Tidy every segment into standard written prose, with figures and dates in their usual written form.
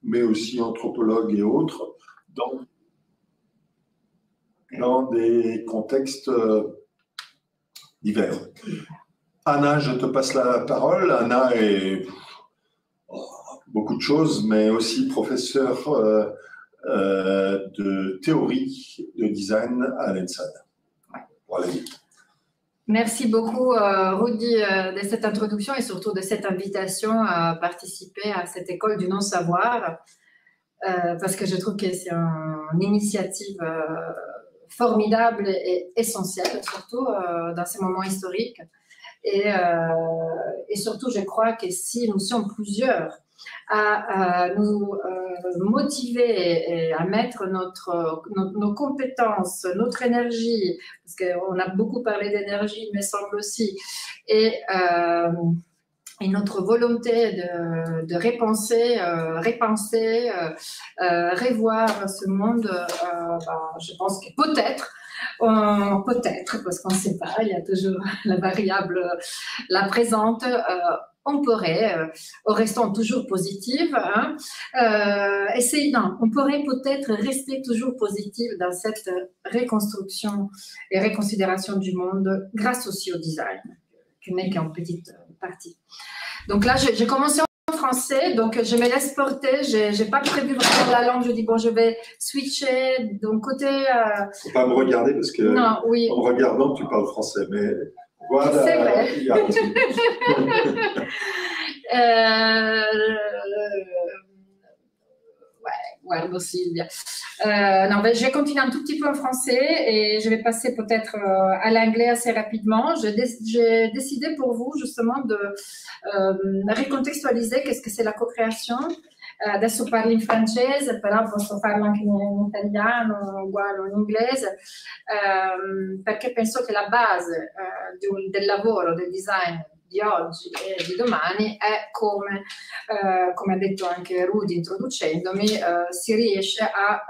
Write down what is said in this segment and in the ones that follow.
mais aussi anthropologues et autres, dans des contextes divers. Anna, je te passe la parole. Anna est beaucoup de choses, mais aussi professeure de théorie de design à l'ENSAD. Voilà. Merci beaucoup, Rudy, de cette introduction et surtout de cette invitation à participer à cette école du non-savoir, parce que je trouve que c'est une initiative formidable et essentielle, surtout dans ces moments historiques. Et surtout, je crois que si nous sommes plusieurs à nous motiver et à mettre nos compétences, notre énergie, parce qu'on a beaucoup parlé d'énergie, il me semble aussi, et notre volonté de repenser, revoir ce monde, je pense que peut-être, parce qu'on ne sait pas, il y a toujours la variable, la présente, on pourrait, en restant toujours positive, hein, on pourrait peut-être rester toujours positive dans cette reconstruction et reconsidération du monde grâce aussi au design, qui n'est qu'en petite partie. Donc là, j'ai commencé en français, donc je me laisse porter, je n'ai pas prévu vraiment la langue, je dis bon, je vais switcher, donc côté... Faut pas me regarder parce que non, oui. En me regardant, tu parles français, mais voilà. C'est vrai. Guardo Silvia. Non, je vais continuer un tout petit peu en français et je vais passer peut-être à l'anglais assez rapidement. J'ai décidé pour vous justement de recontextualiser qu'est-ce que c'est la co-création. Adesso parlo in francese, però posso farlo anche in italiano, uguale o in inglese, perché penso che la base del lavoro, del design di oggi e di domani è come ha detto anche Rudy introducendomi, si riesce a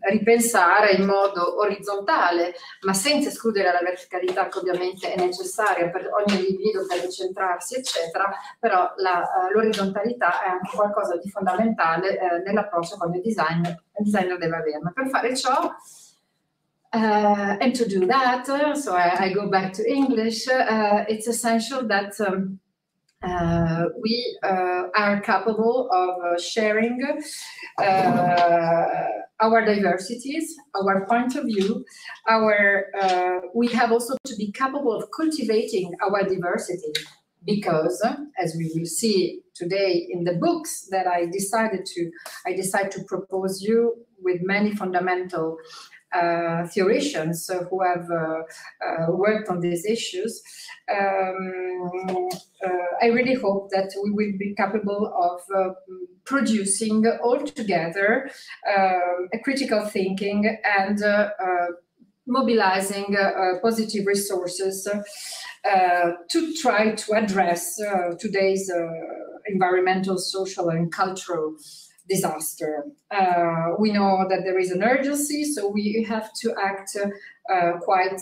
ripensare in modo orizzontale, ma senza escludere la verticalità che ovviamente è necessaria per ogni individuo per ricentrarsi, eccetera, però l'orizzontalità è anche qualcosa di fondamentale nell'approccio che ogni designer deve avere. Ma per fare ciò, and to do that, so I go back to English, it's essential that we are capable of sharing our diversities, our point of view, we have also to be capable of cultivating our diversity, because as we will see today in the books that I decided to propose you with many fundamental theoreticians who have worked on these issues, I really hope that we will be capable of producing all together a critical thinking and mobilizing positive resources to try to address today's environmental, social, and cultural disaster. We know that there is an urgency, so we have to act quite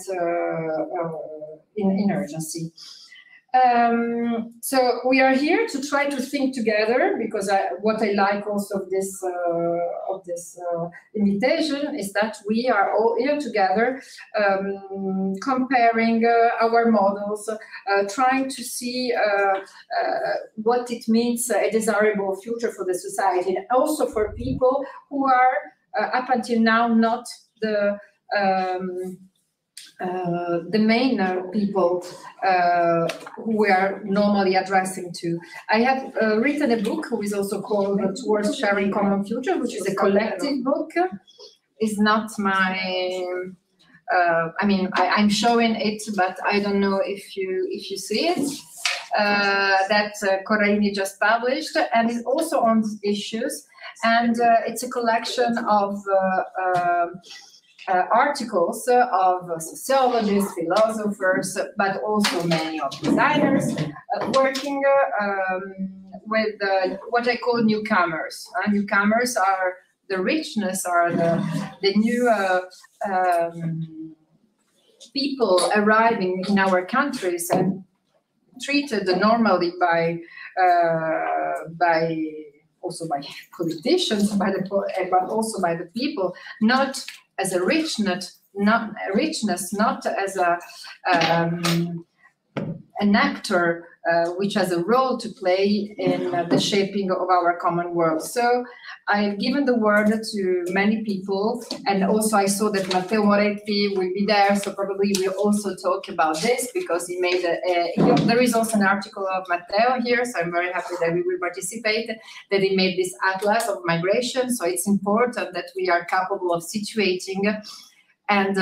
in urgency. So we are here to try to think together, because what I like also of this invitation is that we are all here together, comparing our models, trying to see what it means a desirable future for the society, and also for people who are up until now not the main people who we are normally addressing to. I have written a book which is also called Towards Sharing Common Future, which is a collective book. It's not my, I mean, I'm showing it, but I don't know if you see it. That Coraini just published, and it's also on issues, and it's a collection of articles of sociologists, philosophers, but also many of designers working with what I call newcomers. Newcomers are the richness, are the new people arriving in our countries, and treated normally by also by politicians, but also by the people, not as a richness, not as an actor which has a role to play in the shaping of our common world. So I've given the word to many people, and also I saw that Matteo Moretti will be there, so probably we'll also talk about this, because he made there is also an article of Matteo here, so I'm very happy that we will participate, that he made this atlas of migration. So it's important that we are capable of situating and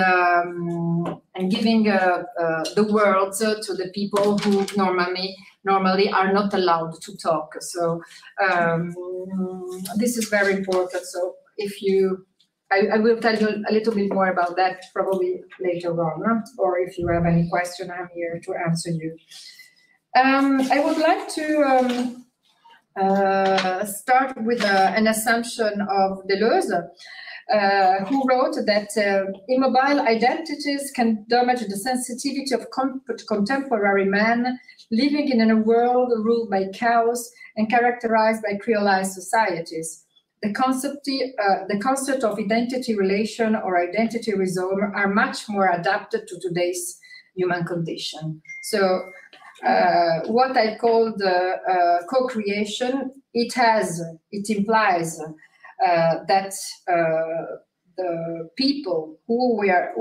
giving the words to the people who normally are not allowed to talk. So this is very important. So if you, I will tell you a little bit more about that probably later on, huh? Or if you have any question, I'm here to answer you. I would like to start with an assumption of Deleuze, who wrote that immobile identities can damage the sensitivity of contemporary man living in a world ruled by chaos and characterized by creolized societies. The concept of identity relation or identity rhizome are much more adapted to today's human condition. So what I called co-creation, it implies that the people who we are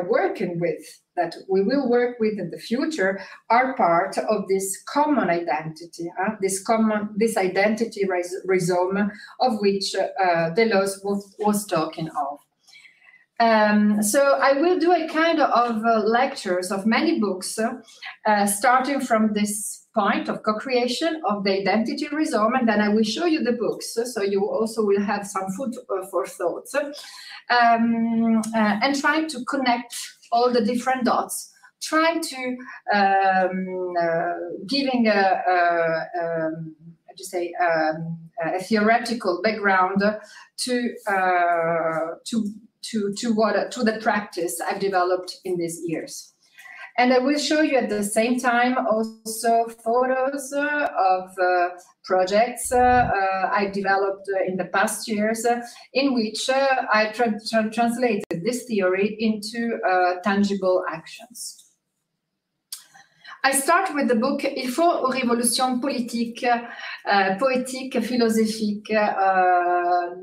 working with, that we will work with in the future, are part of this common identity, this identity rhizome of which Deleuze was talking of. So I will do a kind of lectures of many books, starting from this point of co-creation of the identity rhizome, and then I will show you the books, so you also will have some food for thoughts, and trying to connect all the different dots, trying to giving a theoretical background to the practice I've developed in these years. And I will show you at the same time also photos of projects I developed in the past years, in which I translated this theory into tangible actions. I start with the book Il faut aux révolutions politiques, poétiques, philosophiques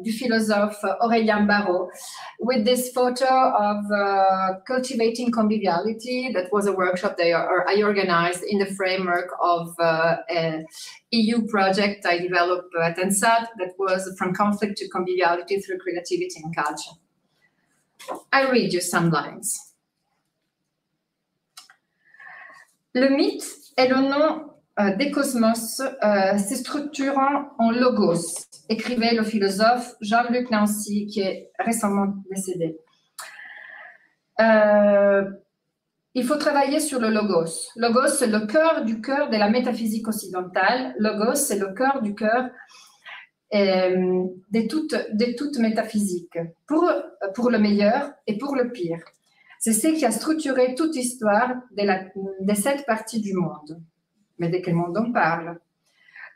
du philosophe Aurélien Barraud, with this photo of cultivating conviviality. That was a workshop that I organized in the framework of an EU project I developed at ENSAD, that was From Conflict to Conviviality Through Creativity and Culture. I read you some lines. Le mythe est le nom des cosmos, se structurant en logos, écrivait le philosophe Jean-Luc Nancy, qui est récemment décédé. Il faut travailler sur le logos. Logos, c'est le cœur du cœur de la métaphysique occidentale. Logos, c'est le cœur du cœur de toute métaphysique, pour le meilleur et pour le pire. C'est ce qui a structuré toute histoire de cette partie du monde. Mais de quel monde on parle?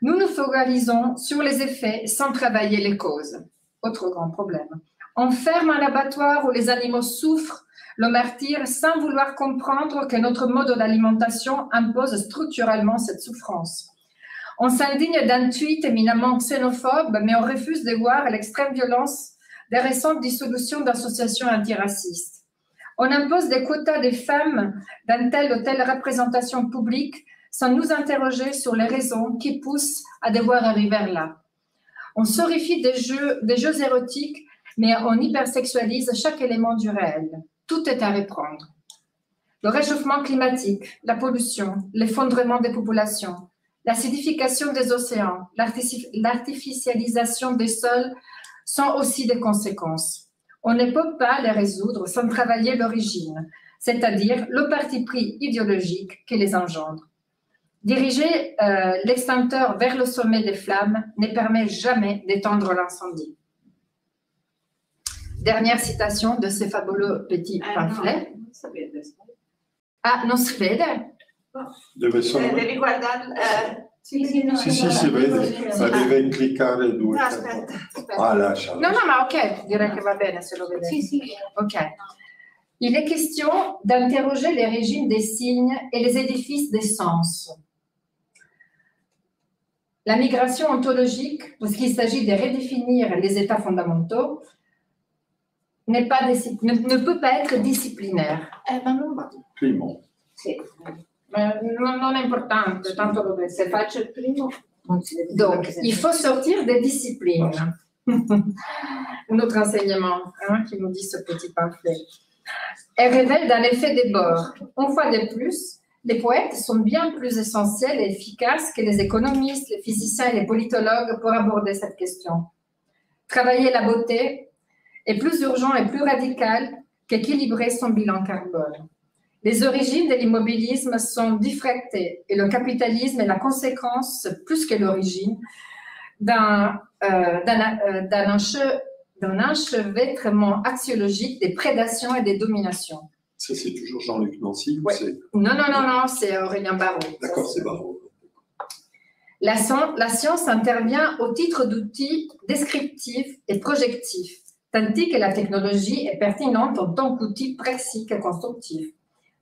Nous nous focalisons sur les effets sans travailler les causes. Autre grand problème. On ferme un abattoir où les animaux souffrent le martyre sans vouloir comprendre que notre mode d'alimentation impose structurellement cette souffrance. On s'indigne d'un tweet éminemment xénophobe, mais on refuse de voir l'extrême violence des récentes dissolutions d'associations antiracistes. On impose des quotas des femmes dans telle ou telle représentation publique sans nous interroger sur les raisons qui poussent à devoir arriver là. On sorifie des jeux érotiques, mais on hypersexualise chaque élément du réel. Tout est à reprendre. Le réchauffement climatique, la pollution, l'effondrement des populations, l'acidification des océans, l'artificialisation des sols sont aussi des conséquences. On ne peut pas les résoudre sans travailler l'origine, c'est-à-dire le parti pris idéologique qui les engendre. Diriger l'extincteur vers le sommet des flammes ne permet jamais d'éteindre l'incendie. Dernière citation de ce fabuleux petit pamphlet. Ah, non si vede? Devi guardare. Sì, si vede, ma deve cliccare due. No, aspetta. Ah, lascia. Non, ma ok, direi che va bene se lo vedete. Sì. Ok. Il est question d'interroger les régimes des signes et les édifices des sens. La migration ontologique, parce qu'il s'agit de redéfinir les états fondamentaux, ne peut pas être disciplinaire. Ma non va. Primo. Sì. Non è importante, tanto lo Se faccio il primo, non si deve. Donc, il faut sortir des disciplines. Un autre enseignement qui nous dit ce petit pamphlet. Elle révèle d'un effet des bords. Une fois de plus, les poètes sont bien plus essentiels et efficaces que les économistes, les physiciens et les politologues pour aborder cette question. Travailler la beauté est plus urgent et plus radical qu'équilibrer son bilan carbone. Les origines de l'immobilisme sont diffractées et le capitalisme est la conséquence, plus que l'origine, d'un enchevêtrement axiologique des prédations et des dominations. Ça, c'est toujours Jean-Luc Nancy? Ouais. Non, c'est Aurélien Barraud. D'accord, c'est Barraud. La science intervient au titre d'outil descriptif et projectif, tandis que la technologie est pertinente en tant qu'outil praxique et constructif.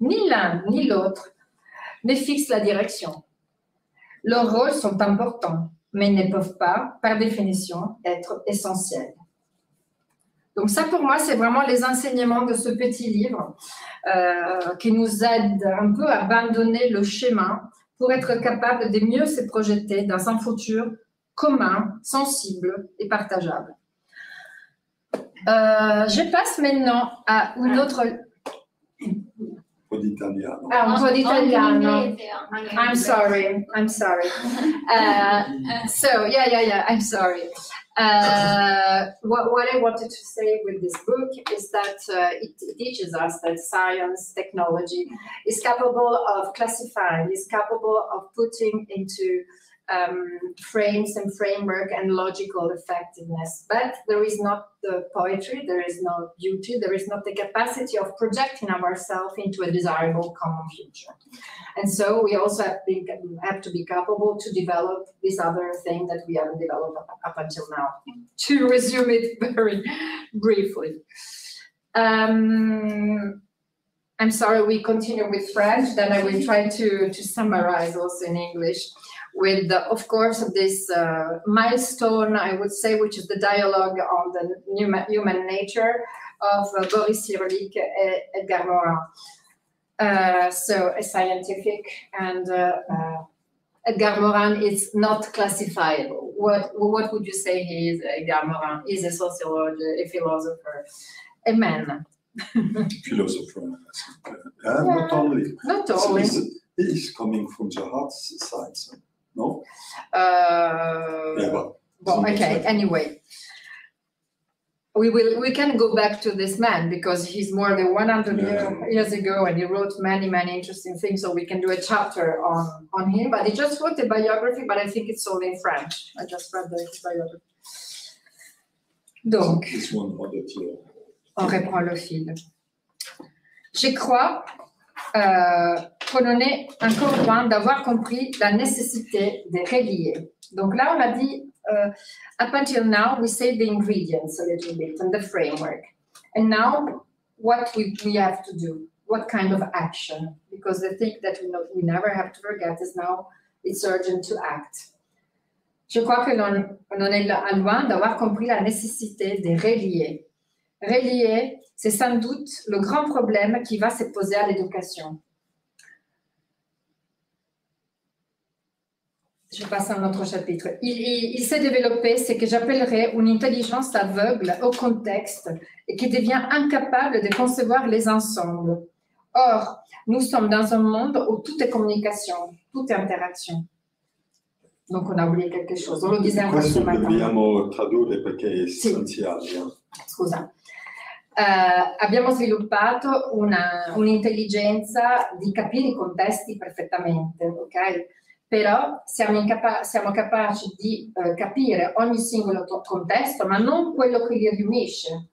Ni l'un ni l'autre ne fixent la direction. Leurs rôles sont importants, mais ne peuvent pas, par définition, être essentiels. Donc ça, pour moi, c'est vraiment les enseignements de ce petit livre qui nous aide un peu à abandonner le schéma pour être capable de mieux se projeter dans un futur commun, sensible et partageable. Je passe maintenant à une autre... Un po' d'italiano. Un po' d'italiano. I'm sorry. So, yeah, I'm sorry. What I wanted to say with this book is that it teaches us that science, technology is capable of classifying, is capable of putting into frames and framework and logical effectiveness. But there is not the poetry, there is no beauty, there is not the capacity of projecting ourselves into a desirable common future. And so we also have to be capable to develop this other thing that we haven't developed up until now. To resume it very briefly. I'm sorry, we continue with French, then I will try to summarize also in English with, of course, this milestone, I would say, which is the dialogue on the human nature of Boris Cyrulnik and Edgar Morin. So a scientific, and Edgar Morin is not classifiable. What would you say he is, Edgar Morin? He's a sociologist, a philosopher, a man. Philosopher. Not only. Not only. He's coming from the art side, no? Well, okay, anyway. We can go back to this man because he's more than 100 years ago and he wrote many interesting things, so we can do a chapter on him. But he just wrote a biography, but I think it's all in French. I just read his biography. Donc, on reprend le fil. Je crois qu'on en est encore loin d'avoir compris la nécessité de relier. Donc là, on a dit, up until now, we say the ingredients a little bit and the framework. And now, what we have to do, what kind of action? Because the thing that we never have to forget is now it's urgent to act. Je crois que l'on en est loin d'avoir compris la nécessité de relier. Relier, c'est sans doute le grand problème qui va se poser à l'éducation. Je passe à un autre chapitre. Il s'est développé ce que j'appellerais une intelligence aveugle au contexte et qui devient incapable de concevoir les ensembles. Or, nous sommes dans un monde où tout est communication, tout est interaction. Donc, on a oublié quelque chose. On le disait encore ce matin. Dobbiamo tradurre perché è essenziale. Scusa. Abbiamo sviluppato un'intelligenza di capire i contesti perfettamente, ok? Però siamo capaci di capire ogni singolo contesto, ma non quello che li riunisce.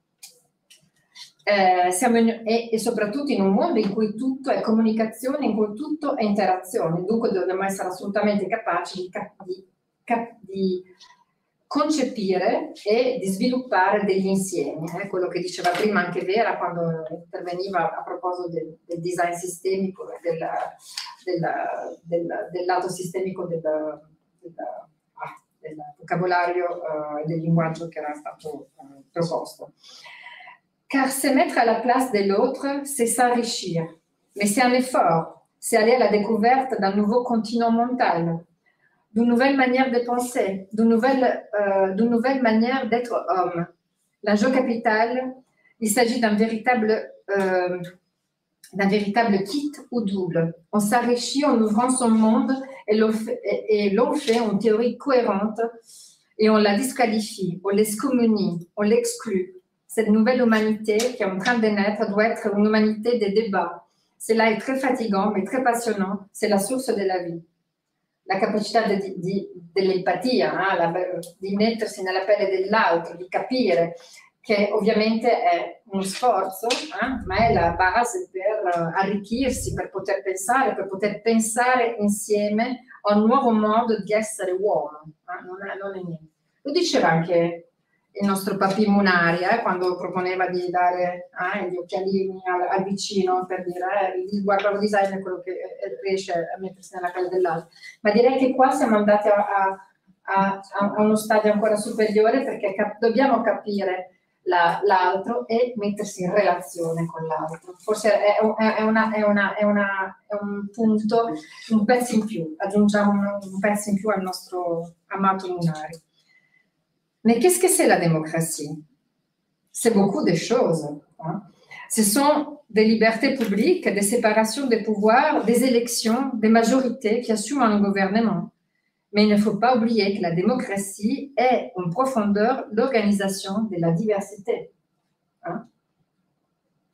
e soprattutto in un mondo in cui tutto è comunicazione, in cui tutto è interazione, dunque dobbiamo essere assolutamente capaci di concepire e di sviluppare degli insiemi. Quello che diceva prima anche Vera quando interveniva a proposito del design sistemico, del lato sistemico del vocabolario e del linguaggio che era stato proposto. Car se mettre à la place de l'autre, c'est s'enrichir. Mais c'est un effort, c'est aller à la découverte d'un nouveau continent mental, d'une nouvelle manière de penser, d'une nouvelle manière d'être homme. L'enjeu capital, il s'agit d'un véritable kit ou double. On s'enrichit en ouvrant son monde et l'on fait en théorie cohérente et on la disqualifie, on l'excommunie, on l'exclut. Cette nouvelle humanité qui est en train de naître doit être une humanité des débats. Cela est très fatigant, mais très passionnant. C'est la source de la vie. La capacità dell'empatia, di mettersi nella pelle dell'altro, di capire che ovviamente è uno sforzo, ma è la base per arricchirsi, per poter pensare insieme a un nuovo modo di essere uomo. Non è niente. Lo diceva anche il nostro Papì Munari, quando proponeva di dare gli occhialini al vicino per dire guarda il design è quello che riesce a mettersi nella pelle dell'altro. Ma direi che qua siamo andati a uno stadio ancora superiore, perché dobbiamo capire l'altro e mettersi in relazione con l'altro. Forse è un punto, un pezzo in più, aggiungiamo un pezzo in più al nostro amato Munari. Mais qu'est-ce que c'est la démocratie? C'est beaucoup de choses. Ce sont des libertés publiques, des séparations des pouvoirs, des élections, des majorités qui assument un gouvernement. Mais il ne faut pas oublier que la démocratie est en profondeur l'organisation de la diversité.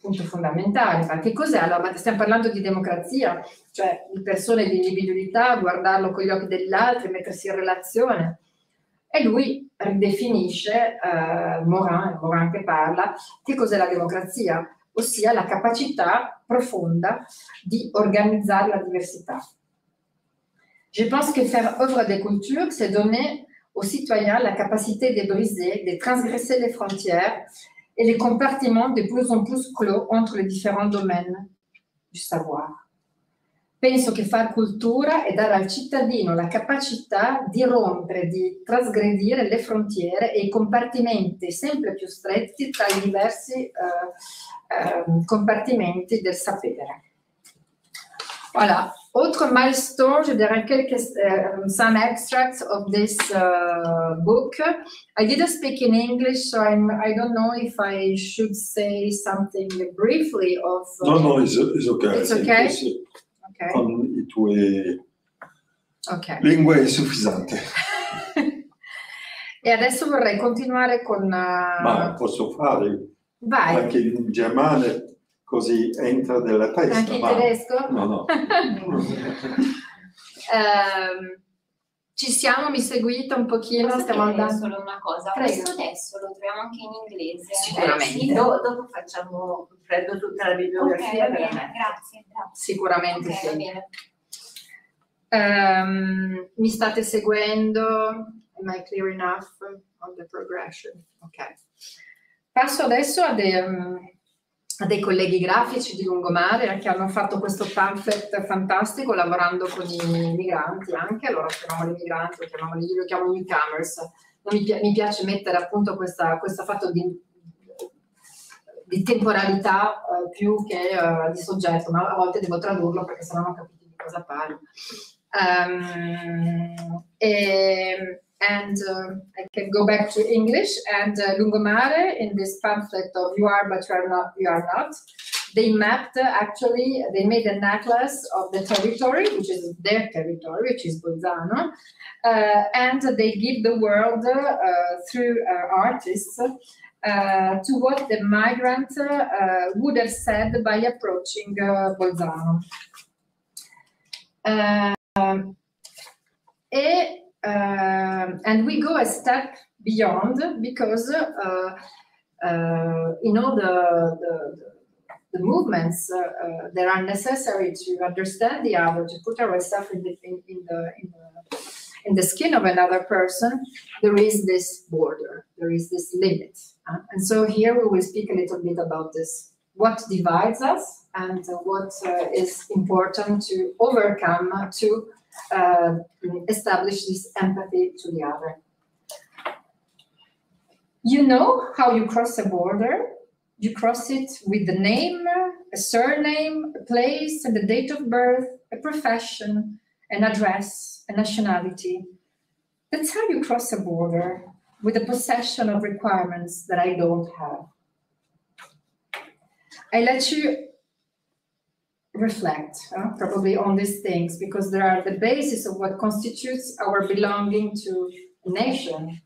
Punto fondamentale. Ma che cos'è? Allora, stiamo parlando di democrazia, cioè di persone di individualità, guardarlo con gli occhi dell'altro, mettersi in relazione. E lui ridefinisce, Morin che parla, che cos'è la democrazia, ossia la capacità profonda di organizzare la diversità. Je pense que faire œuvre de culture, c'est donner aux citoyens la capacité de briser, de transgresser les frontières et les compartiments de plus en plus clos entre les différents domaines du savoir. Penso che far cultura è dare al cittadino la capacità di rompere, di trasgredire le frontiere e i compartimenti sempre più stretti tra i diversi compartimenti del sapere. Voilà. Autre milestone, je dirais some extracts of this book. I didn't speak in English, so I don't know if I should say something briefly of... No, it's okay. It's okay? Okay. Con i tuoi lingue è sufficiente. E adesso vorrei continuare con... Ma posso fare? Vai. Anche in germano, così entra nella testa. Anche in tedesco? No. Ci siamo, mi seguite un pochino? Stiamo andando solo una cosa. Prego. Questo adesso lo troviamo anche in inglese. Sicuramente. Sì, dopo facciamo, prendo tutta la bibliografia. Okay, grazie. Sicuramente okay, sì. Va bene. Mi state seguendo? Am I clear enough on the progression? Ok. Passo adesso a dei colleghi grafici di Lungomare che hanno fatto questo pamphlet fantastico lavorando con i migranti anche, allora chiamiamoli migranti, io li chiamo newcomers. Mi piace mettere appunto questo fatto di temporalità più che di soggetto, ma a volte devo tradurlo perché sennò non capite di cosa parlo. I can go back to English, and Lungomare, in this pamphlet of You Are But You Are Not, they mapped, actually, they made a necklace of the territory, which is their territory, which is Bolzano, and they give the world, through artists, to what the migrant would have said by approaching Bolzano. And we go a step beyond because in all the movements that are necessary to understand the other, to put ourselves in the skin of another person, there is this border, there is this limit. And so here we will speak a little bit about this, what divides us and what is important to overcome to establish this empathy to the other. You know how you cross a border. You cross it with the name, a surname, a place, and the date of birth, a profession, an address, a nationality. That's how you cross a border, with a possession of requirements that I don't have. I let you reflect probably on these things, because they are the basis of what constitutes our belonging to a nation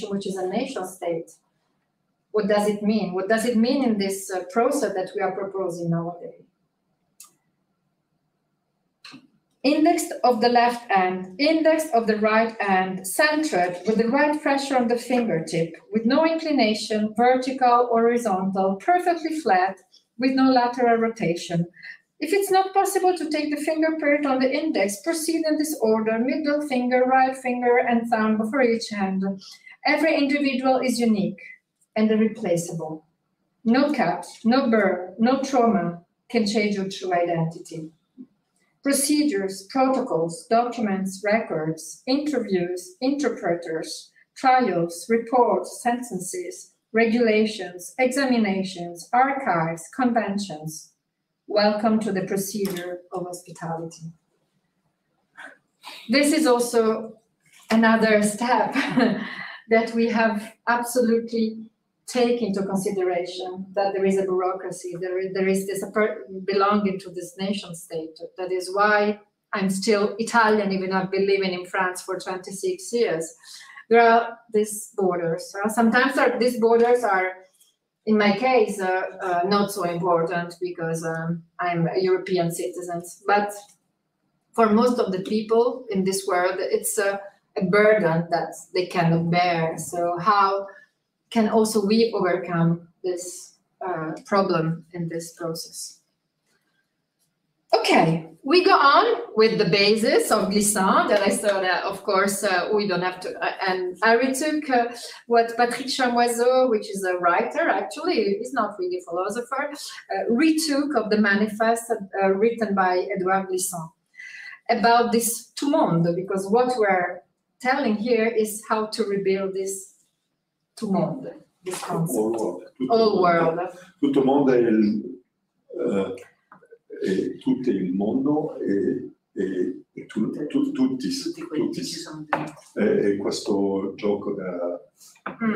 which is a nation state. What does it mean? What does it mean in this process that we are proposing nowadays? Index of the left hand, index of the right hand, centered with the right pressure on the fingertip, with no inclination, vertical or horizontal, perfectly flat, with no lateral rotation. If it's not possible to take the fingerprint on the index, proceed in this order: middle finger, right finger, and thumb for each hand. Every individual is unique and irreplaceable. No cut, no burn, no trauma can change your true identity. Procedures, protocols, documents, records, interviews, interpreters, trials, reports, sentences, regulations, examinations, archives, conventions. Welcome to the procedure of hospitality. This is also another step that we have absolutely taken into consideration, that there is a bureaucracy, there is this belonging to this nation state. That is why I'm still Italian, even though I've been living in France for 26 years. There are these borders. Sometimes these borders are, in my case, not so important because I'm a European citizen. But for most of the people in this world, it's a burden that they cannot bear. So how can also we overcome this problem in this process? Okay, we go on with the basis of glissant that I saw that, of course, we don't have to, and I retook what Patrick Chamoiseau, which is a writer, actually, he's not really a philosopher, retook of the manifest written by Edouard Glissant about this tout monde, because what we're telling here is how to rebuild this tout monde, this concept. All world. Tout monde e tutti il mondo e tutti ci sono dentro. E questo gioco da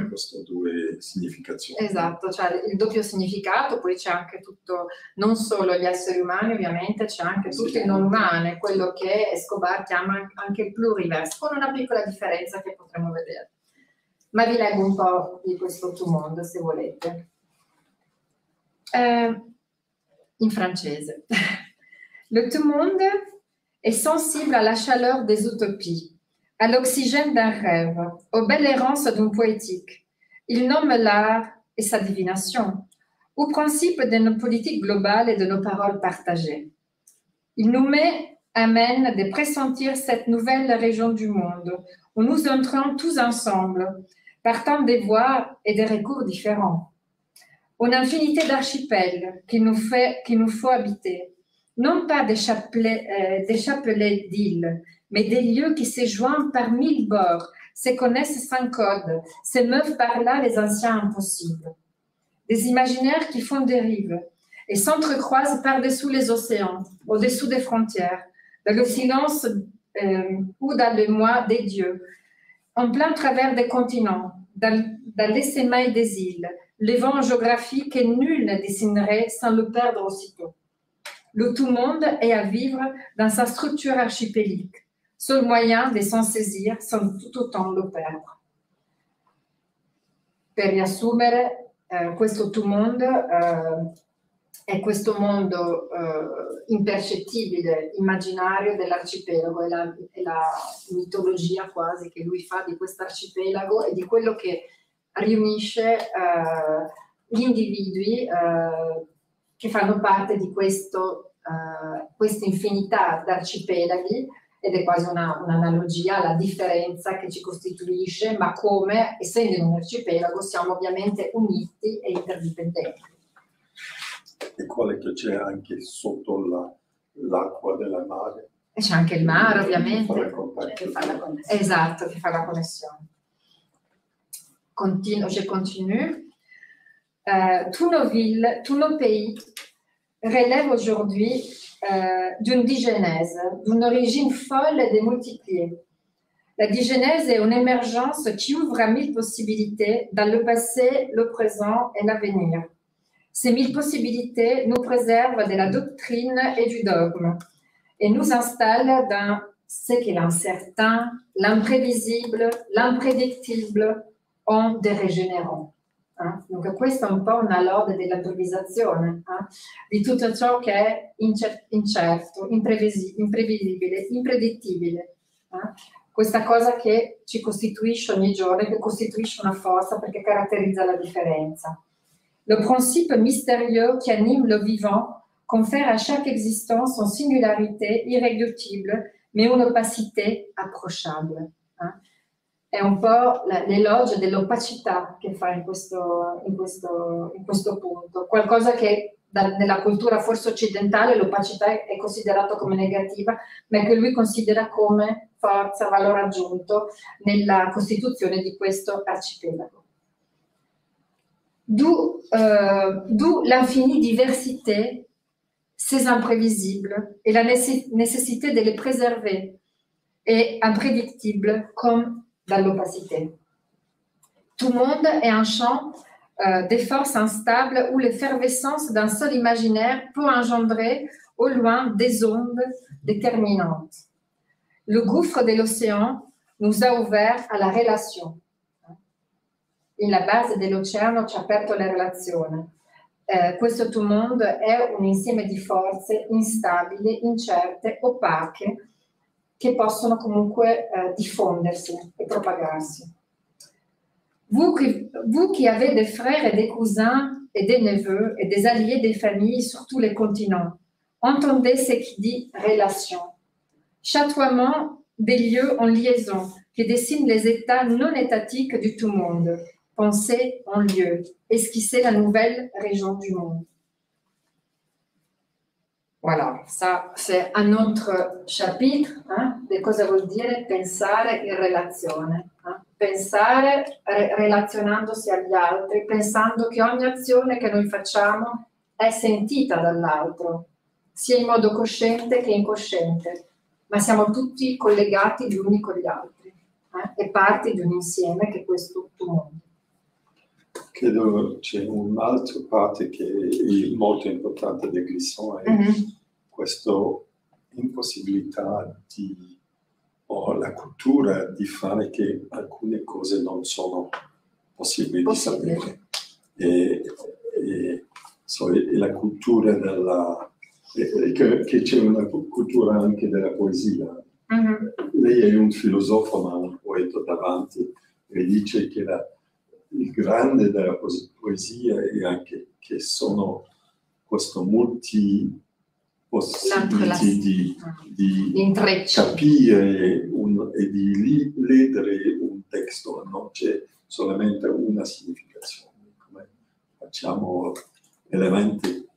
queste due significazioni. Esatto, cioè il doppio significato, poi c'è anche tutto, non solo gli esseri umani ovviamente, c'è anche tutto il non umano, quello che Escobar chiama anche il pluriverse, con una piccola differenza che potremo vedere. Ma vi leggo un po' di questo tout monde, se volete. In francese. Le tout monde est sensible à la chaleur des utopies, à l'oxygène d'un rêve, aux belles errances d'une poétique. Il nomme l'art et sa divination, au principe de nos politiques globales et de nos paroles partagées. Il nous amène de pressentir cette nouvelle région du monde, où nous entrons tous ensemble, partant des voies et des recours différents. Une infinité d'archipels qu'il nous faut habiter, non pas des chapelets d'îles, mais des lieux qui se joignent par mille bords, se connaissent sans code, se meuvent par là les anciens impossibles. Des imaginaires qui font des rives et s'entrecroisent par-dessous les océans, au-dessous des frontières, dans le silence ou dans le moi des dieux, en plein travers des continents, dans l'essaimage des îles, le vent géographique que nul ne dessinerait sans le perdre aussitôt. Le tout monde est à vivre dans sa structure archipélique, seul moyen de s'en saisir sans tout autant le perdre. Per riassumere, questo tout monde è questo mondo impercettibile, immaginario dell'arcipelago, è la mitologia quasi che lui fa di questo arcipelago e di quello che riunisce gli individui che fanno parte di questa infinità di arcipelaghi, ed è quasi un'analogia alla differenza che ci costituisce, ma come, essendo in un arcipelago, siamo ovviamente uniti e interdipendenti. E quale che c'è anche sotto l'acqua del mare. E c'è anche il mare, ovviamente. Che fa la connessione. Esatto, che fa la connessione. Je continue. Tous nos pays relèvent aujourd'hui d'une digenèse, d'une origine folle et démultipliée. La digenèse est une émergence qui ouvre à 1000 possibilités dans le passé, le présent et l'avenir. Ces 1000 possibilités nous préservent de la doctrine et du dogme et nous installent dans ce que l'incertain, l'imprévisible, l'impredictible ont de régénérant. Dunque questo è un po' una lode dell'improvvisazione, di tutto ciò che è incerto, imprevisibile, impredittibile. Questa cosa che ci costituisce ogni giorno, che costituisce una forza perché caratterizza la differenza. Le principe mystérieux qui anime le vivant confère à chaque existence une singularité irréductible, mais une opacité approchable. È un po' l'elogio dell'opacità che fa in questo punto. Qualcosa che nella cultura forse occidentale l'opacità è considerata come negativa, ma che lui considera come forza, valore aggiunto nella costituzione di questo arcipelago. D'où l'infinie diversité, ces imprévisibles, et la nécessité de les préserver, et imprédictibles comme dans l'opacité. Tout monde est un champ des forces instables où l'effervescence d'un seul imaginaire peut engendrer au loin des ondes déterminantes. Le gouffre de l'océan nous a ouvert à la relation. Et la base dell'oceano ci ha aperto la relazione. Questo tout monde è un insieme di forze instabili, incerte, opache, che possono comunque diffondersi e propagarsi. Vous qui avez des frères et des cousins et des neveux et des alliés des familles sur tous les continents, entendez ce qui dit relation. Chatoiement des lieux en liaison qui dessinent les états non étatiques du tout monde. Pensez en lieu, esquisser la nouvelle région du monde. Voilà, ça c'est un autre chapitre di cosa vuol dire pensare in relazione. Pensare relazionandosi agli altri, pensando che ogni azione che noi facciamo è sentita dall'altro, sia in modo cosciente che incosciente, ma siamo tutti collegati gli uni con gli altri e parti di un insieme che è questo mondo. Credo c'è un'altra parte che è molto importante del Glisson, è questa impossibilità la cultura di fare che alcune cose non sono possibili di sapere. E la cultura che c'è una cultura anche della poesia. Lei è un filosofo ma un poeta davanti e dice che il grande della poesia è anche che sono questo multi possibilità di capire e di leggere un testo, non c'è solamente una significazione. Come facciamo elementi,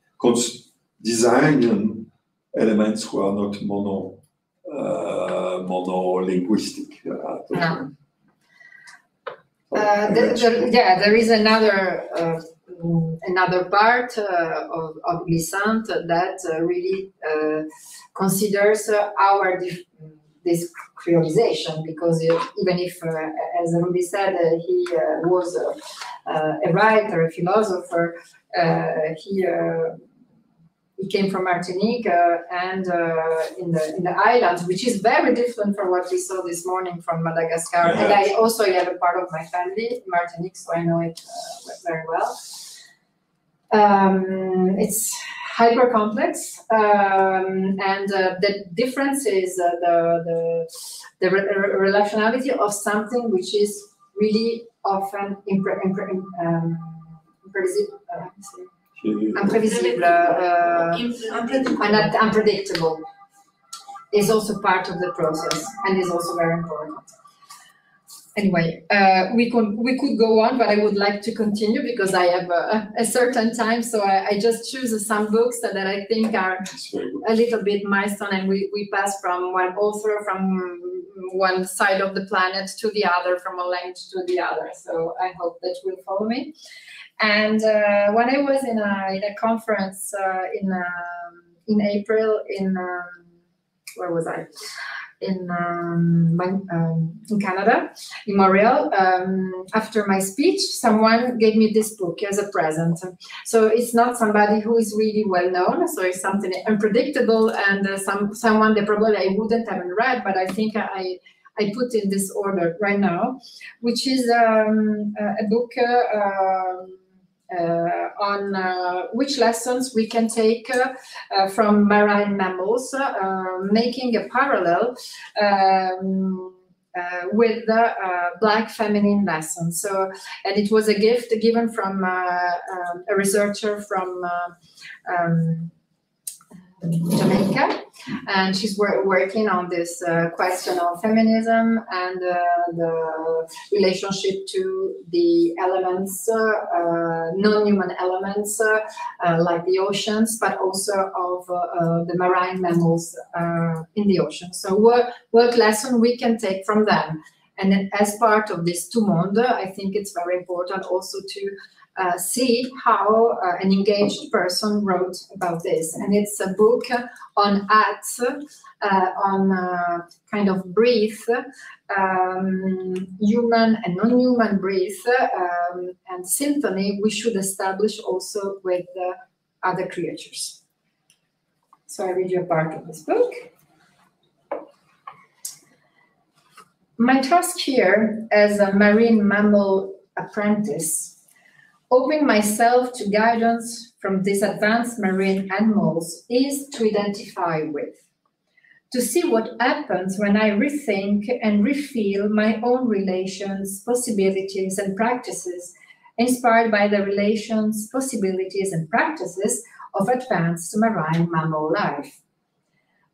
design elements who are not monolinguistic. There is another part of Glissant that really considers our this creolization, because even if, as Rudy said, he was a writer, a philosopher, he came from Martinique and in the islands, which is very different from what we saw this morning from Madagascar. Yes. And I also have a part of my family in Martinique, so I know it very well. It's hyper complex, and the difference is the relationality of something which is really often impredictable, is also part of the process and is also very important. Anyway, we could go on, but I would like to continue because I have a certain time. So I just choose some books that I think are a little bit milestone, and we pass from one author from one side of the planet to the other, from a language to the other. So I hope that you will follow me. And when I was in a conference in April in where was I? In Canada, in Montreal, after my speech, someone gave me this book as a present. So it's not somebody who is really well known, so it's something unpredictable, and someone that probably I wouldn't have read, but I think I put in this order right now, which is a book on which lessons we can take from marine mammals, making a parallel with the Black feminine lesson. So, and it was a gift given from a researcher from Jamaica, and she's working on this question of feminism and the relationship to the elements, non-human elements like the oceans, but also of the marine mammals in the ocean. So what lesson we can take from them. And then as part of this Tout Monde, I think it's very important also to see how an engaged person wrote about this. And it's a book on acts, on kind of brief, human and non-human brief, and symphony we should establish also with other creatures. So I read you a part of this book. My task here as a marine mammal apprentice, opening myself to guidance from these advanced marine animals, is to identify with, to see what happens when I rethink and refeel my own relations, possibilities, and practices, inspired by the relations, possibilities, and practices of advanced marine mammal life.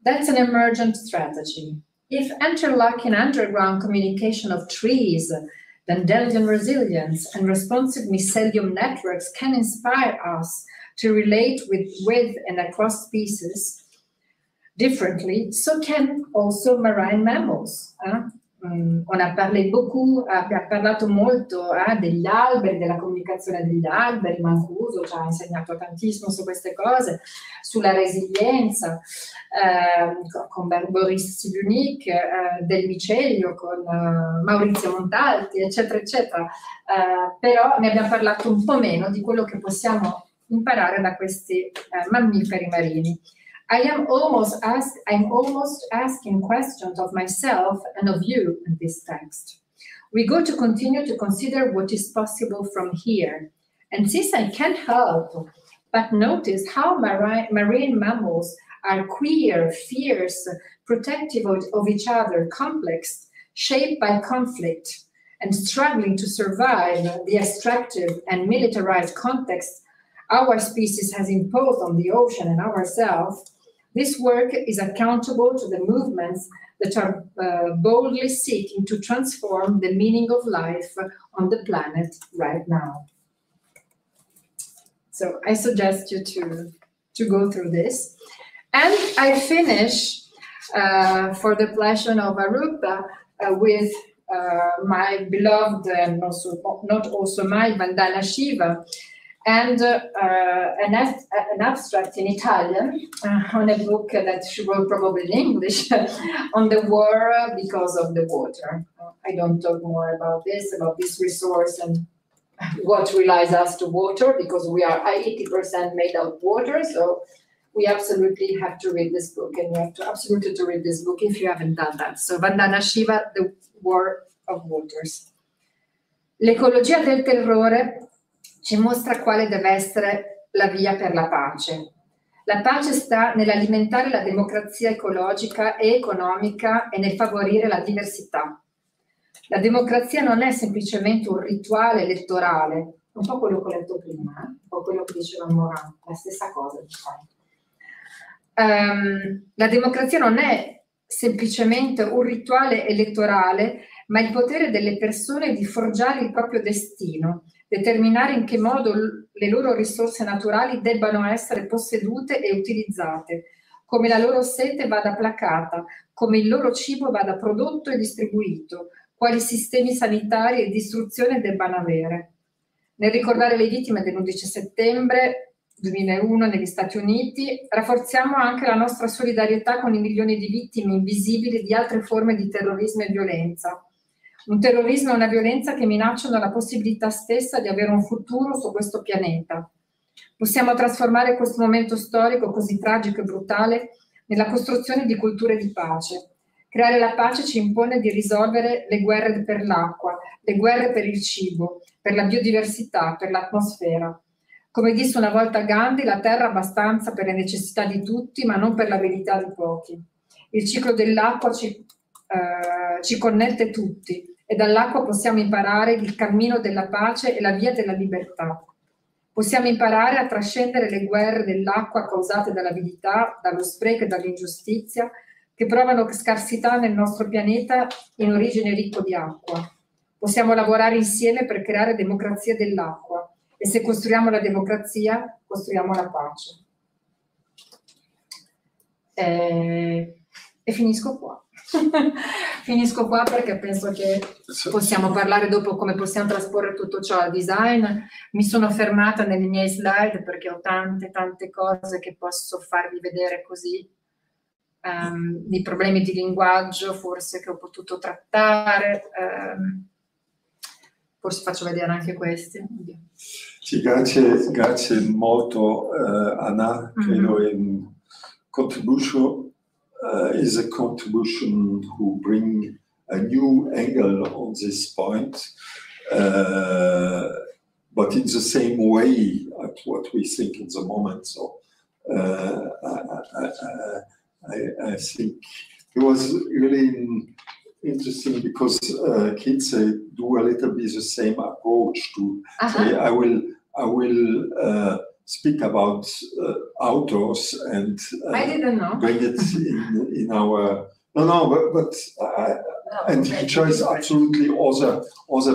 That's an emergent strategy. If interlocking underground communication of trees, Dandelian resilience and responsive mycelium networks can inspire us to relate with and across species differently, so can also marine mammals. On a parlato molto degli alberi, della comunicazione degli alberi, Mancuso ci ha insegnato tantissimo su queste cose, sulla resilienza, con Boris Cibunic, del micelio, con Maurizio Montalti, eccetera, eccetera. Però ne abbiamo parlato un po' meno di quello che possiamo imparare da questi mammiferi marini. I'm almost asking questions of myself and of you in this text. We go to continue to consider what is possible from here. And since I can't help but notice how marine mammals are queer, fierce, protective of each other, complex, shaped by conflict, and struggling to survive the extractive and militarized context our species has imposed on the ocean and ourselves, this work is accountable to the movements that are boldly seeking to transform the meaning of life on the planet right now. So I suggest you to go through this. And I finish, for the pleasure of Arupa, with my beloved, and also not also my, Vandana Shiva, and an abstract in Italian on a book that she wrote probably in English on the war because of the water. I don't talk more about this resource and what relies us to water, because we are 80% made of water, so we absolutely have to read this book, and you have to absolutely to read this book if you haven't done that. So Vandana Shiva, The War of Waters. L'ecologia del terrore ci mostra quale deve essere la via per la pace. La pace sta nell'alimentare la democrazia ecologica e economica e nel favorire la diversità. La democrazia non è semplicemente un rituale elettorale, un po' quello che ho letto prima, un po' quello che diceva Morin, la stessa cosa. La democrazia non è semplicemente un rituale elettorale, ma il potere delle persone di forgiare il proprio destino, determinare in che modo le loro risorse naturali debbano essere possedute e utilizzate, come la loro sete vada placata, come il loro cibo vada prodotto e distribuito, quali sistemi sanitari e di istruzione debbano avere. Nel ricordare le vittime dell'11 settembre 2001 negli Stati Uniti, rafforziamo anche la nostra solidarietà con i milioni di vittime invisibili di altre forme di terrorismo e violenza. Un terrorismo e una violenza che minacciano la possibilità stessa di avere un futuro su questo pianeta. Possiamo trasformare questo momento storico così tragico e brutale nella costruzione di culture di pace. Creare la pace ci impone di risolvere le guerre per l'acqua, le guerre per il cibo, per la biodiversità, per l'atmosfera. Come disse una volta Gandhi, la terra ha abbastanza per le necessità di tutti, ma non per l'avidità di pochi. Il ciclo dell'acqua ci connette tutti e dall'acqua possiamo imparare il cammino della pace e la via della libertà. Possiamo imparare a trascendere le guerre dell'acqua causate dall'avidità, dallo spreco e dall'ingiustizia che provano scarsità nel nostro pianeta in origine ricco di acqua. Possiamo lavorare insieme per creare democrazia dell'acqua. E se costruiamo la democrazia, costruiamo la pace. E finisco qua. Finisco qua perché penso che possiamo parlare dopo come possiamo trasporre tutto ciò al design. Mi sono fermata nei miei slide perché ho tante cose che posso farvi vedere così. Di problemi di linguaggio forse che ho potuto trattare. Forse faccio vedere anche questi. Sì, grazie molto Anna, credo in contribution is a contribution who bring a new angle on this point, but in the same way at what we think in the moment. So I think it was really interesting because kids do a little bit the same approach to say, I will speak about authors and I didn't know. bring it in our but and he choose absolutely other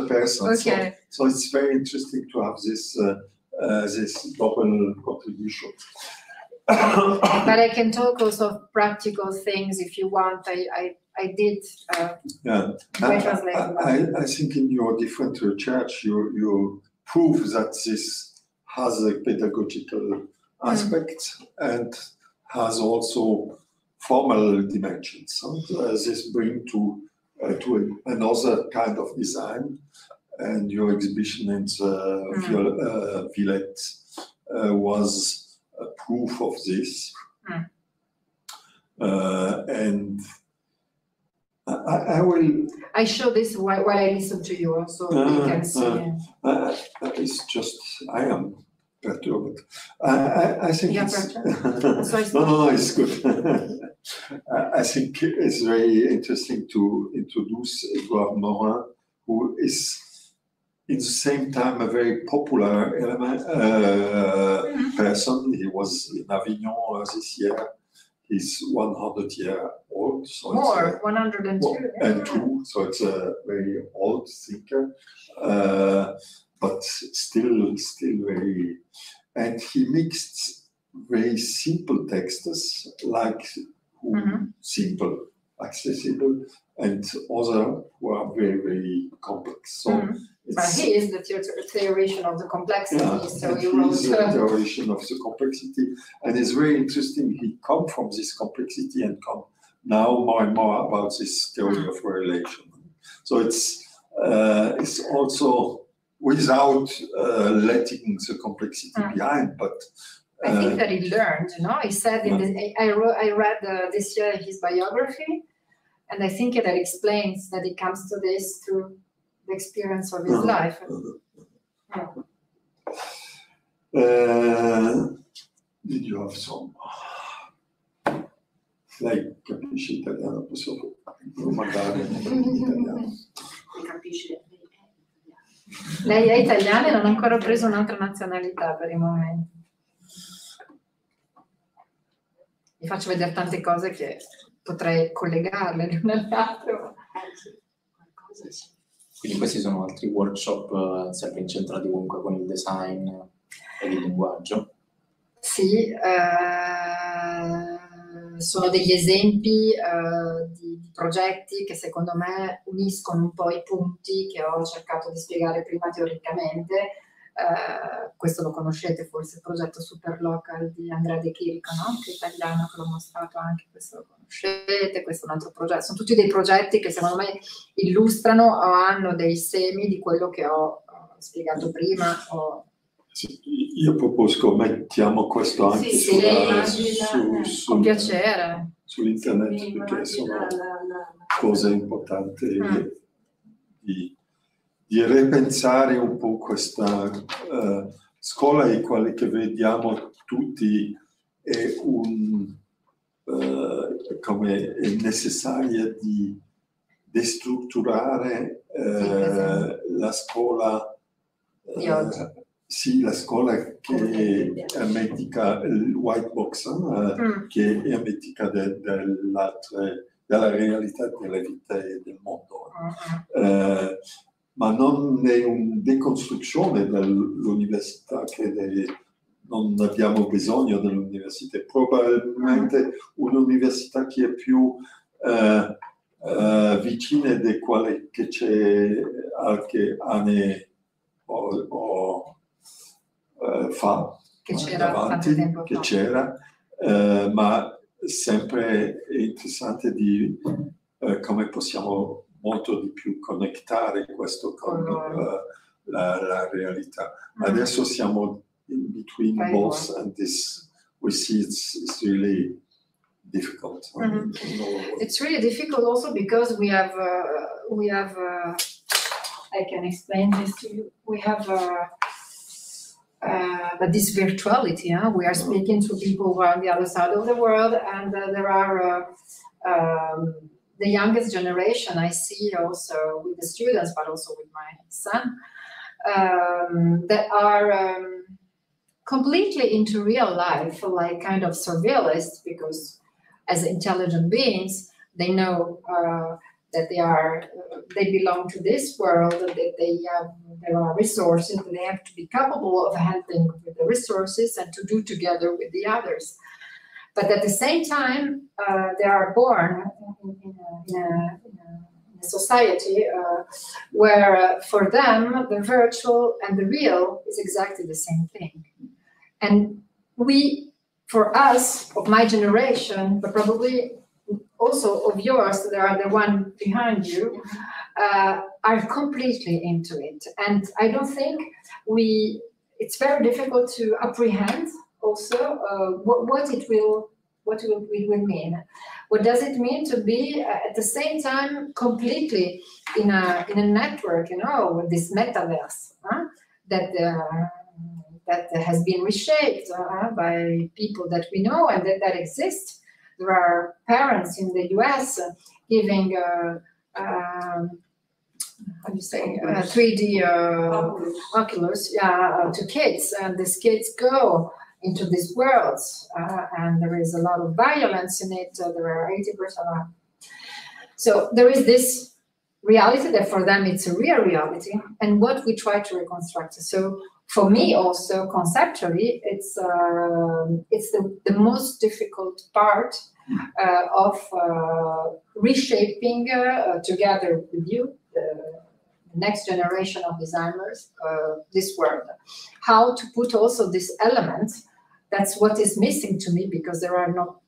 persons. Okay. So it's very interesting to have this this double contribution. But I can talk also of practical things if you want. I did. I think in your different research, you prove that this has a pedagogical aspect and has also formal dimensions. And this bring to another kind of design. And your exhibition in the Villette was a proof of this. And I show this while I listen to you, so you can see. It's just I am perturbed. I think no, it's good. I think it's very interesting to introduce Edouard Morin, who is in the same time a very popular person. He was in Avignon this year. He's 100 years old. So more, it's 102. And two, so it's a very old thinker, but still very. And he mixed very simple texts, like simple, accessible, and other who are very, very complex. So but he is the theorization of the complexity. Yeah, so he is the theorization of the complexity, and it's very interesting. He come from this complexity and come now more and more about this theory of relation. So it's also without letting the complexity behind, but. I think that he learned, he said I read this year his biography, and I think that explains that he comes to this through the experience of his life. Did you have some? Lei capisce italiano, possiamo mandare in italiano. capisce. Lei è italiana e non ha ancora preso un'altra nazionalità per il momento. Vi faccio vedere tante cose che potrei collegarle l'una all'altra. Quindi questi sono altri workshop sempre incentrati comunque con il design e il linguaggio? Sì, sono degli esempi di progetti che secondo me uniscono un po' i punti che ho cercato di spiegare prima teoricamente. Questo lo conoscete forse, il progetto Super Local di Andrea De Chirico, no? Che è italiano, che l'ho mostrato anche, questo lo conoscete, questo è un altro progetto. Sono tutti dei progetti che secondo me illustrano o hanno dei semi di quello che ho spiegato prima. Sì, io propongo, mettiamo questo anche con piacere. Sull'internet, perché sono cose importanti di ripensare un po' questa scuola e quale che vediamo tutti è come è necessaria di destrutturare la scuola. Sì, la scuola che ermetica il white box, che è ermetica della realtà della vita e del mondo. Ma non è una decostruzione dell'università, che non abbiamo bisogno dell'università, probabilmente un'università che è più vicina di quale che c'è qualche anni fa, che c'era tanto tempo fa. Che c'era, ma sempre è interessante di come possiamo molto di più connettare questo con la realtà. Adesso siamo in between both, and this we see it's really difficult. It's really difficult also because we have I can explain this to you. We have this virtuality. We are speaking to people who are on the other side of the world, and there are the youngest generation I see also with the students, but also with my son, that are completely into real life, like kind of surrealists, because as intelligent beings, they know that they belong to this world, that there are resources, and they have to be capable of helping with the resources and to do together with the others. But at the same time, they are born in a society where for them, the virtual and the real is exactly the same thing. And for us, of my generation, but probably also of yours, that are the one behind you, are completely into it. And I don't think it's very difficult to apprehend also what it will mean. What does it mean to be at the same time completely in a network, with this metaverse that has been reshaped by people that we know and that exist. There are parents in the US giving 3D oculus to kids, and these kids go into these worlds, and there is a lot of violence in it. There are 80%. So there is this reality that for them it's a real reality, and what we try to reconstruct. So for me also conceptually, it's the most difficult part of reshaping together with you the next generation of designers this world. How to put also this element. That's what is missing to me, because there are not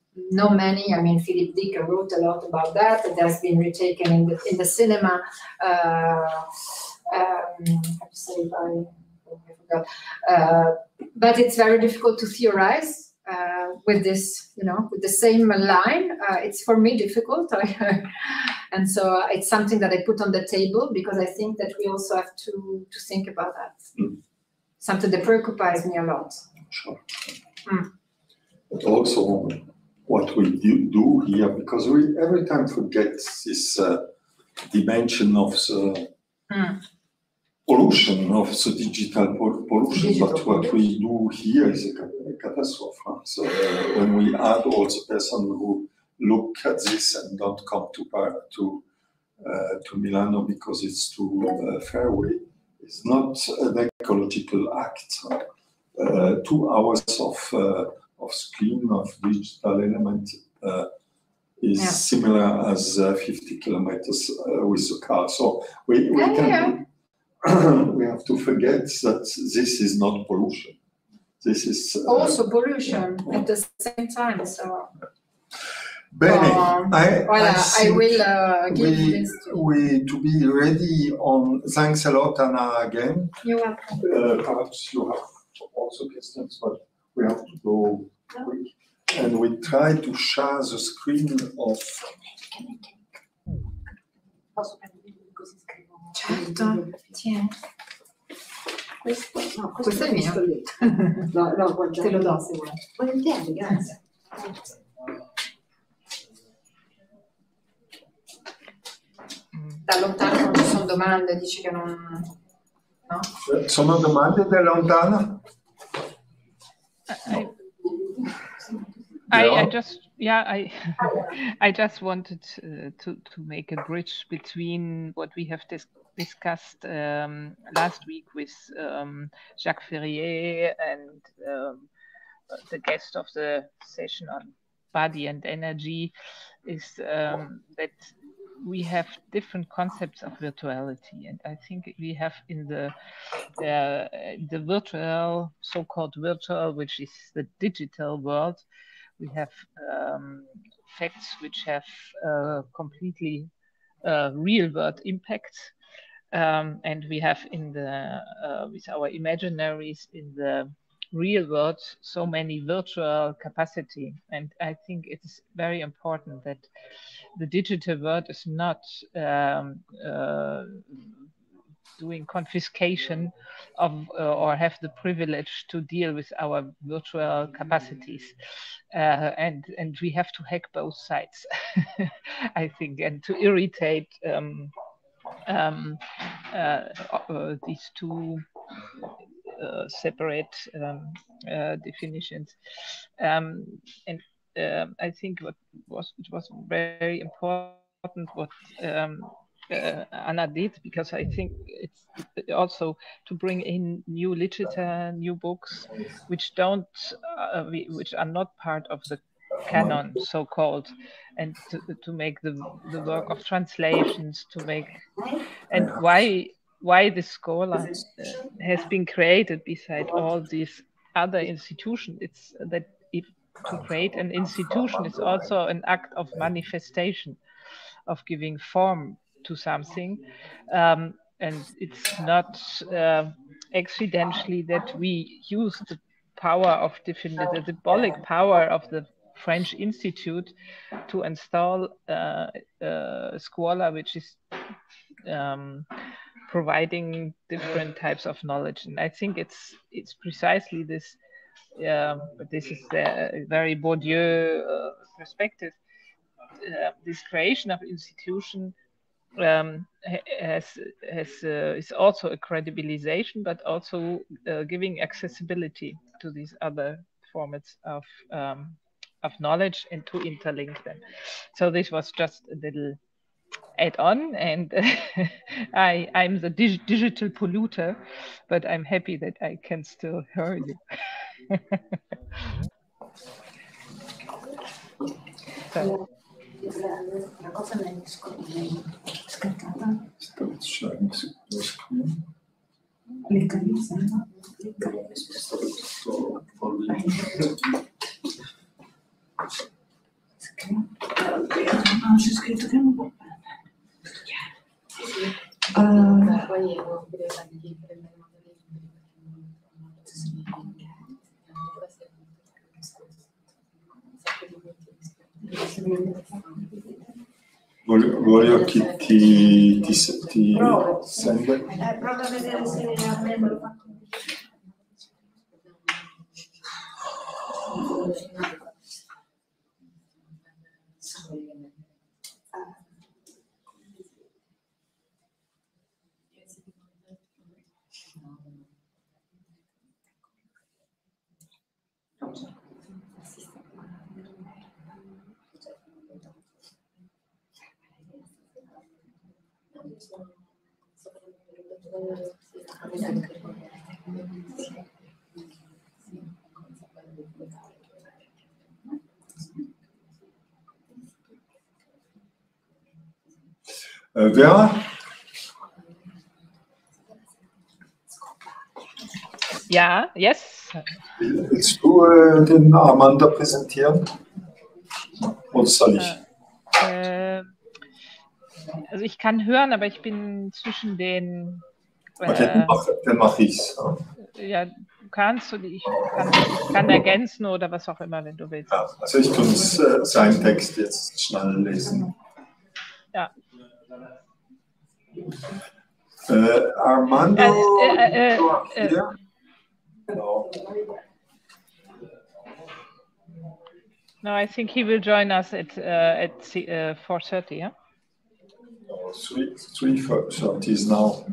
many. I mean, Philip Dick wrote a lot about that. It has been retaken in the cinema. I have to say I forgot. But it's very difficult to theorize with this, with the same line. It's for me difficult, and so it's something that I put on the table, because I think that we also have to think about that. Something that preoccupies me a lot. Sure. But also what we do here, because we every time forget this dimension of the pollution, of the digital pollution, but what we do here is a catastrophe. Huh? So when we add all the person who look at this and don't come to Milano because it's too far away, it's not an ecological act. 2 hours of screen of digital element is similar as 50 kilometers with the car. So we have to forget that this is not pollution. This is also pollution at the same time. So Bene, I will give this to be ready on. Thanks a lot, Anna, again. You're welcome. Perhaps you have also questions, but we have to go quick. And we try to share the screen of. Certo, tieni. Questo è mio. No, Te lo do se vuoi. Volentieri, grazie. Da lontano non ci sono domande, dici che non... No? Sono domande da lontano? I just wanted to make a bridge between what we have discussed last week with Jacques Ferrier and the guest of the session on body and energy, is that we have different concepts of virtuality, and I think we have in the virtual, so-called virtual, which is the digital world, we have facts which have completely real world impact, and we have in the with our imaginaries in the real world so many virtual capacity. And I think it's very important that the digital world is not doing confiscation of or have the privilege to deal with our virtual capacities, and we have to hack both sides. I think, and to irritate these two separate definitions, and I think it was very important what Anna did, because I think it's also to bring in new literature, new books, which which are not part of the canon, so-called, and to make the work of translations, to make, and why the Scuola has been created beside all these other institutions. It's that to create an institution is also an act of manifestation, of giving form to something, and it's not accidentally that we use the power of the symbolic power of the French Institute to install Scuola, which is providing different types of knowledge. And I think it's precisely this. This is a very Bourdieu perspective. This creation of institution is also a credibilization, but also giving accessibility to these other formats of knowledge and to interlink them. So this was just a little add-on, and I'm the digital polluter, but I'm happy that I can still hear you. So. La cosa me scattata. Le camicie, no? Le camicie. No, c'è scritto che non può Voglio che ti sembra. Prova a vedere se a me me lo fa. Vera? Ja, yes. Willst du den Amanda präsentieren? Oder soll ich? Also ich kann hören, aber ich bin zwischen den... Okay, dann mach ich's. Ja, du kannst und ich kann ergänzen oder was auch immer, wenn du willst. Ja, also ich kann seinen Text jetzt schnell lesen. Ja. Armando, hier? Genau. No, I think he will join us at 4:30, yeah? 3:30 is now.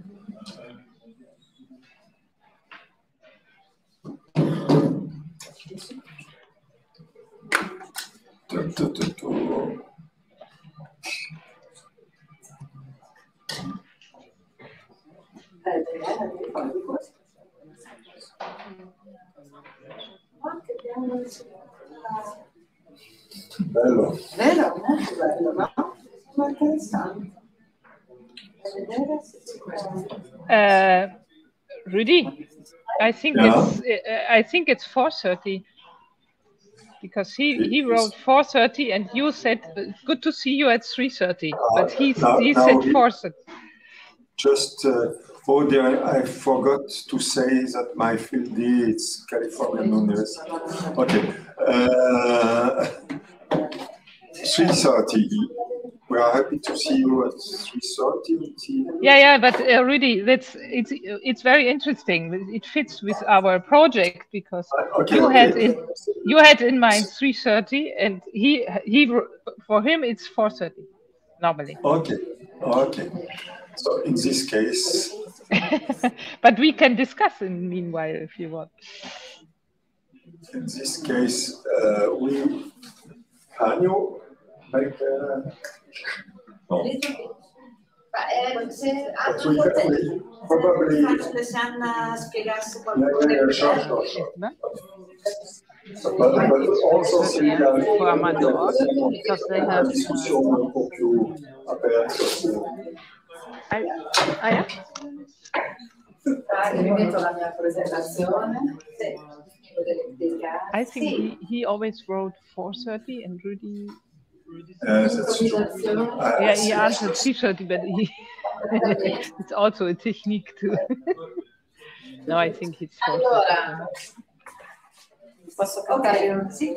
Bello. Vero? Molto bello, no? Ma interessante. Rudy, I think it's 4:30 because he wrote 4:30 and you said good to see you at 3:30, but he said 4:30. Just there, I forgot to say that my field is California University. Okay. 3:30. We are happy to see you at 3:30. Yeah, but Rudy, it's very interesting. It fits with our project because you had in mind 3:30, and he for him it's 4:30 normally. Okay. So in this case, but we can discuss in meanwhile if you want. In this case, can you make no. Probably. But also see because they have I think he always wrote 4:30 and Rudy. Yeah, he answered 3:30, but it's also a technique too. No, I think it's 4:30. Posso cambiare? Sì.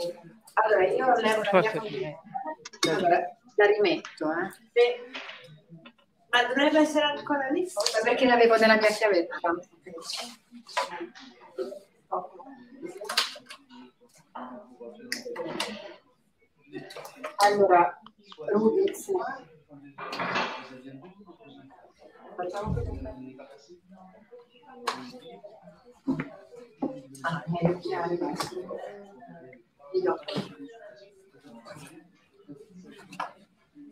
Allora, io levo la mia allora, la rimetto, Sì. Ma dovrebbe essere ancora lì? Perché l'avevo nella mia chiavetta. Allora, Rudy, sì. Facciamo così. Gli occhiali, gli occhi.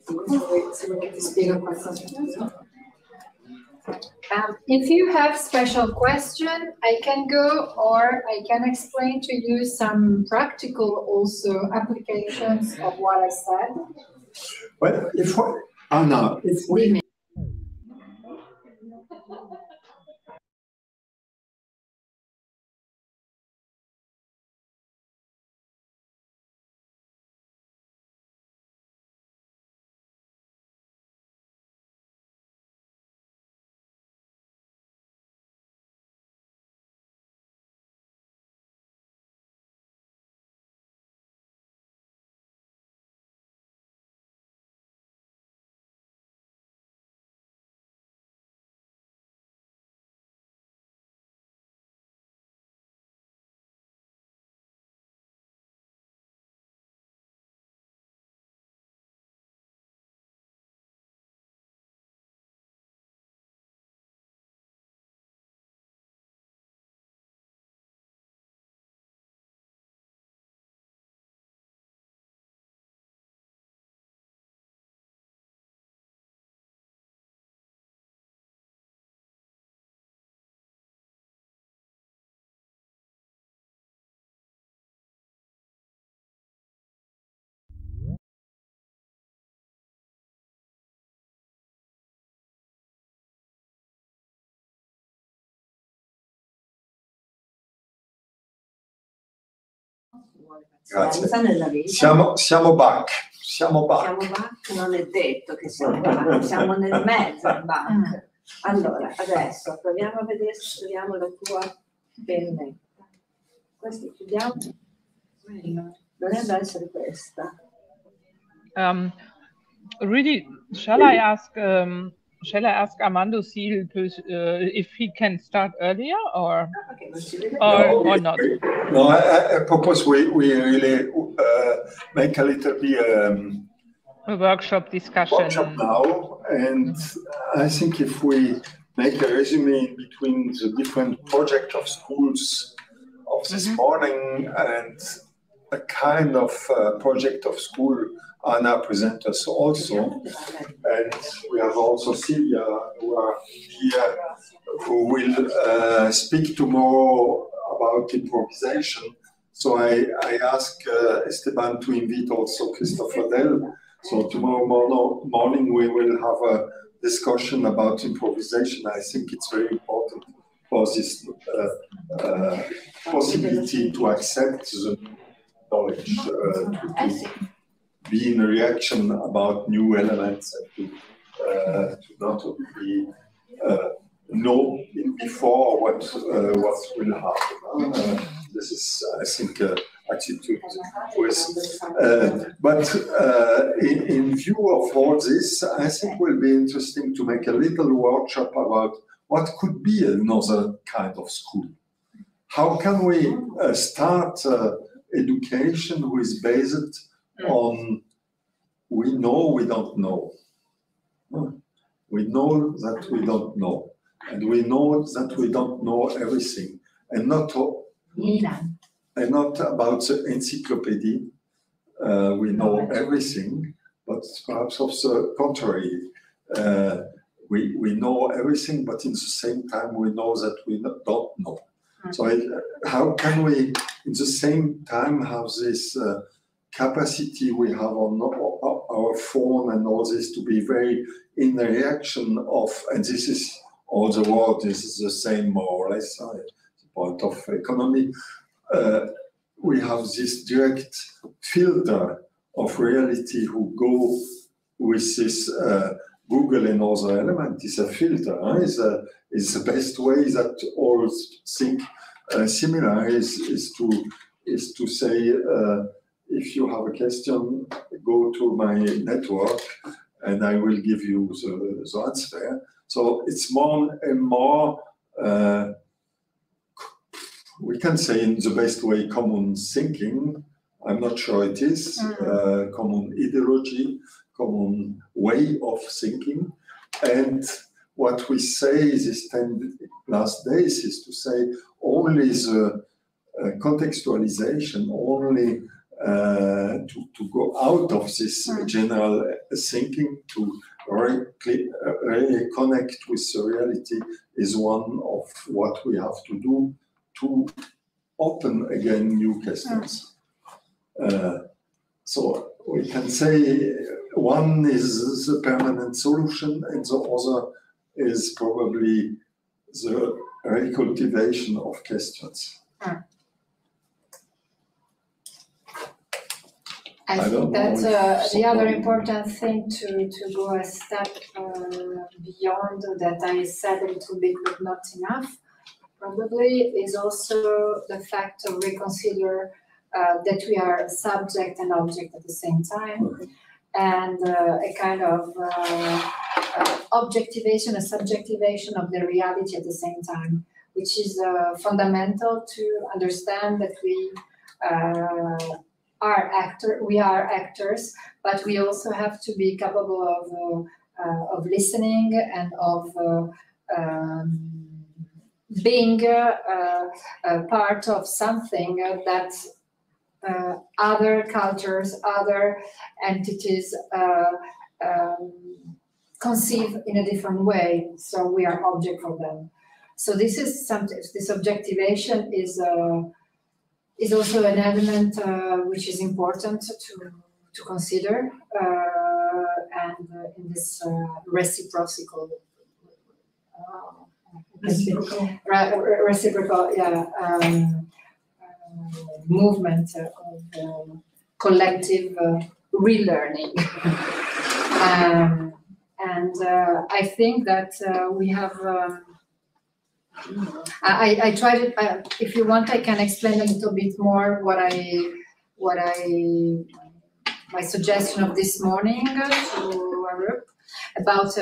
Se vuoi che ti spiego qualcosa. If you have special question, I can go or I can explain to you some practical also applications of what I said. Well, Anna, if we vuole Grazie. pazienza nella vita. Siamo back. Siamo back. Siamo back, non è detto che siamo back, siamo nel mezzo al back. Allora, adesso proviamo a vedere se troviamo la tua pennetta. Questa chiudiamo. Dovrebbe essere questa. Really, shall I ask Armando Seal if he can start earlier or not? No, I propose we really make a little bit a workshop discussion now, and I think if we make a resume between the different projects of schools of this morning and a kind of project of school Anna present us also, and we have also Silvia who are here, who will speak tomorrow about improvisation. So I ask Esteban to invite also Christopher Dell. So tomorrow morning we will have a discussion about improvisation. I think it's very important for this possibility to accept the knowledge, to be in a reaction about new elements, and to not be know before what will happen. This is, I think, attitude with. But in view of all this, I think it will be interesting to make a little workshop about what could be another kind of school. How can we start education who is based on we know we don't know. We know that we don't know. And we know that we don't know everything. And not Milan. And not about the encyclopedia. We know everything, but perhaps of the contrary. We know everything, but in the same time we know that we don't know. So how can we, in the same time, have this capacity we have on our phone and all this to be very in the reaction of, and this is all the world is the same more or less, the point of economy. We have this direct filter of reality who go with this Google and other element is a filter, is the best way that all think similar is to say if you have a question, go to my network and I will give you the answer. So it's more and more we can say in the best way common thinking. I'm not sure it is common ideology, common way of thinking. And what we say these 10 last days is to say only the contextualization, only to go out of this general thinking to really connect with the reality is one of what we have to do to open again new questions. So we can say one is the permanent solution and the other is probably the recultivation of questions. I think that's the other important thing to go a step beyond that I said a little bit, but not enough. Probably is also the fact to reconsider that we are subject and object at the same time, and a kind of objectivation, a subjectivation of the reality at the same time, which is fundamental to understand that we are actors, but we also have to be capable of listening and of being a part of something that other cultures, other entities conceive in a different way. So we are object for them. So this is something. This objectivation is also an element which is important to consider, and in this reciprocal. Reciprocal, movement collective relearning. And I think that we have. I tried it. If you want, I can explain a little bit more my suggestion of this morning to our group about